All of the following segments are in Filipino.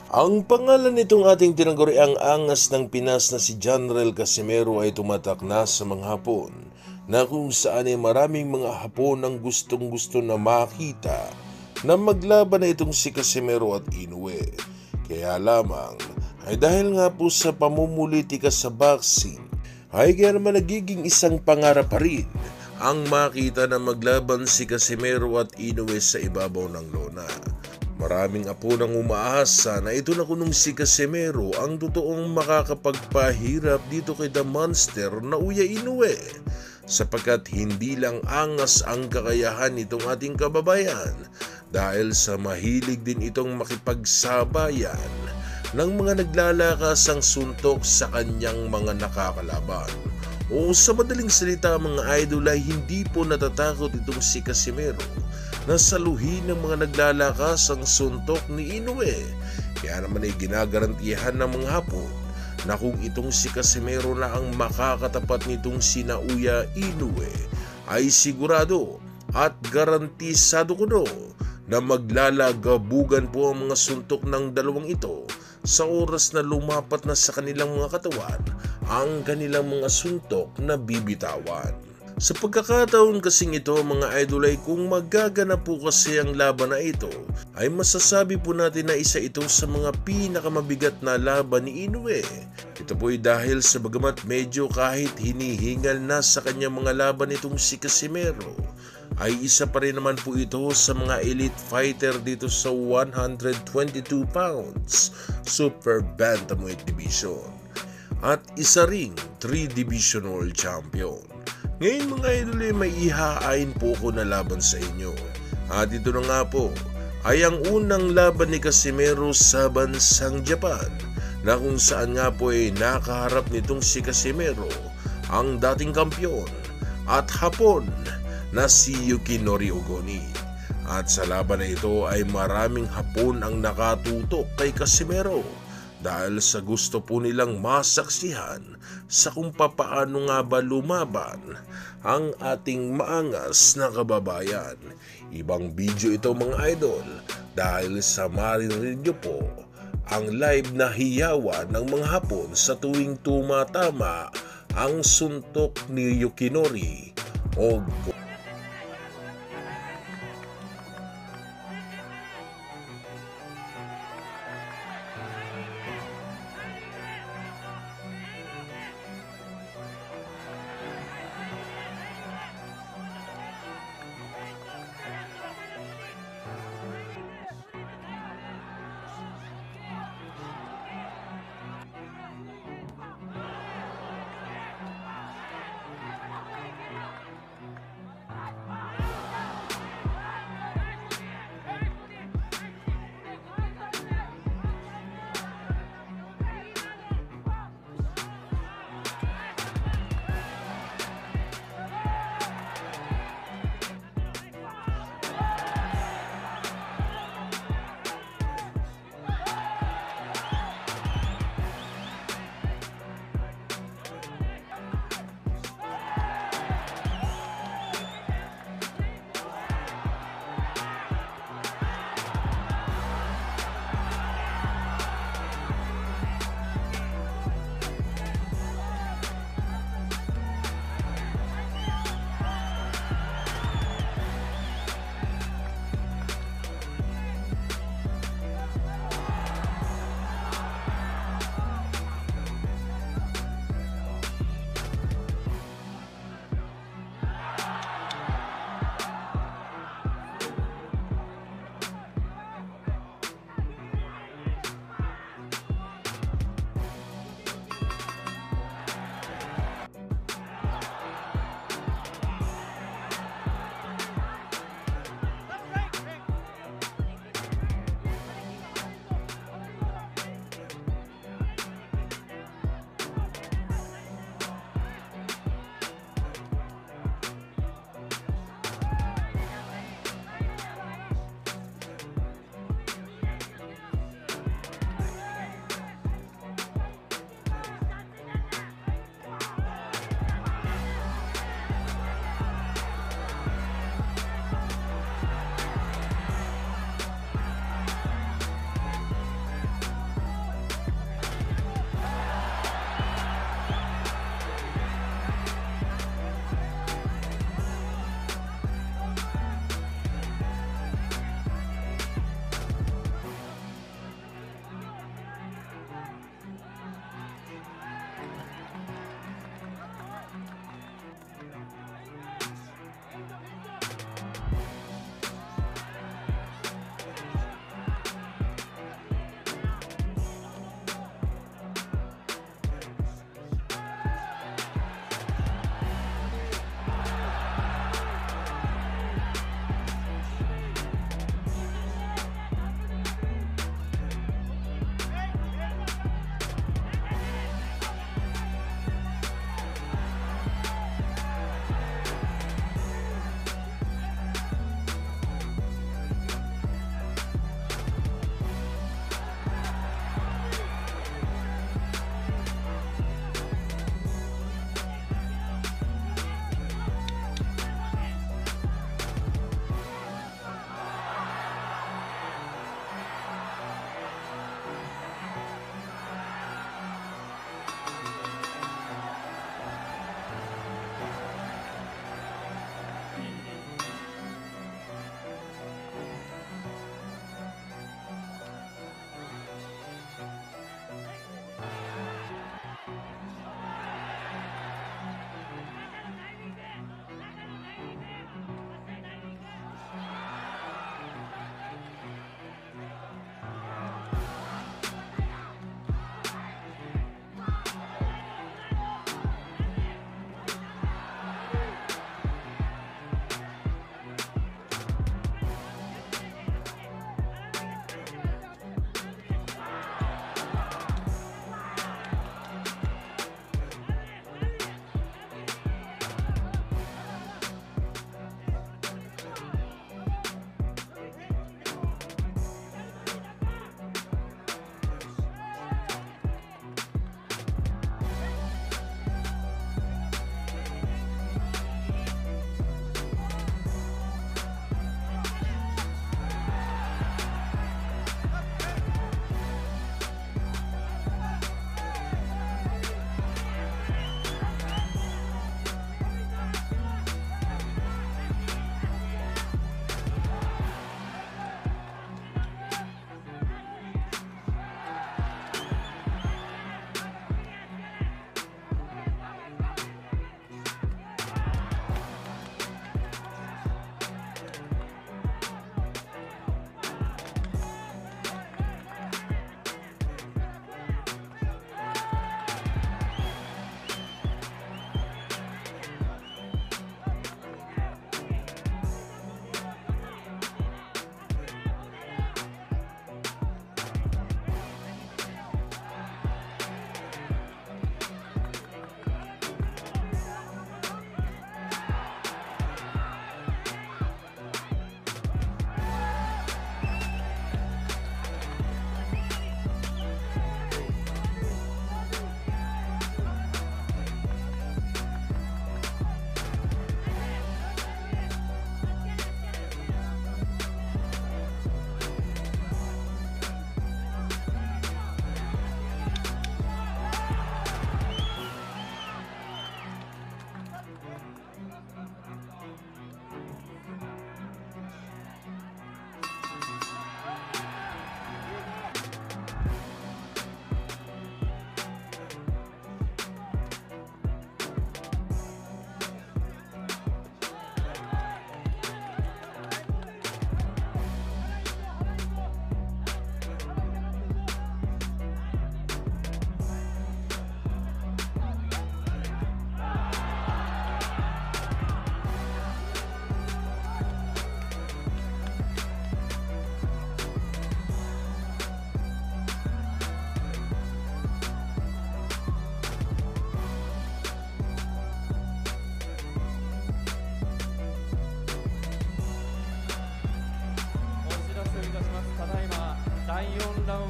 Ang pangalan nitong ating tinangguriang angas ng Pinas na si General Casimero ay tumatak na sa mga Hapon, na kung saan ay maraming mga Hapon ang gustong-gusto na makita na maglaban na itong si Casimero at Inoue. Kaya lamang ay dahil nga po sa pamumulitika sa boxing, ay kaya naman nagiging isang pangarap pa rin ang makita na maglaban si Casimero at Inoue sa ibabaw ng lona. Maraming apo nang umaasa na ito na kunong si Casimero ang totoong makakapagpahirap dito kay The Monster na Uya Inoue, sapagkat hindi lang angas ang kakayahan nitong ating kababayan dahil sa mahilig din itong makipagsabayan ng mga naglalakasang suntok sa kanyang mga nakakalaban. O sa madaling salita mga idol ay hindi po natatakot itong si Casimero na saluhin ng mga naglalakasang suntok ni Inoue. Kaya naman ay ginagarantiyahan ng mga Hapon na kung itong si Casimero na ang makakatapat nitong si Naoya Inoue ay sigurado at garantisado kuno na maglalagabugan po ang mga suntok ng dalawang ito sa oras na lumapat na sa kanilang mga katawan ang kanilang mga suntok na bibitawan. Sa pagkakataon kasing ito mga idol ay kung magaganap po kasi ang laban na ito ay masasabi po natin na isa ito sa mga pinakamabigat na laban ni Inoue. Ito po ay dahil sa bagamat medyo kahit hinihingal na sa kanyang mga laban itong si Casimero, ay isa pa rin naman po ito sa mga elite fighter dito sa 122 pounds Super Bantamweight Division at isa ring 3 Division World Champion. Ngayon mga idol ay may ihahain po ko na laban sa inyo. At ito na nga po ay ang unang laban ni Casimero sa bansang Japan, na kung saan nga po ay nakaharap nitong si Casimero ang dating kampiyon at Hapon na si Yukinori Ogoni. At sa laban na ito ay maraming Hapon ang nakatutok kay Casimero dahil sa gusto po nilang masaksihan sa kung papaano nga ba lumaban ang ating maangas na kababayan. Ibang video ito mga idol dahil sa maririnig nyo po ang live na hiyawan ng mga Hapon sa tuwing tumatama ang suntok ni Yukinori Ogoni.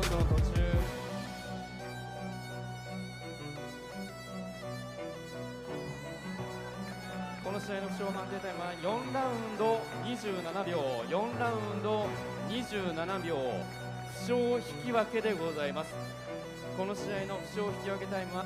クの途中。この試合の負傷判定タイムは4ラウンド27秒、4ラウンド27秒、負傷引き分けでございます。この試合の負傷引き分けタイムは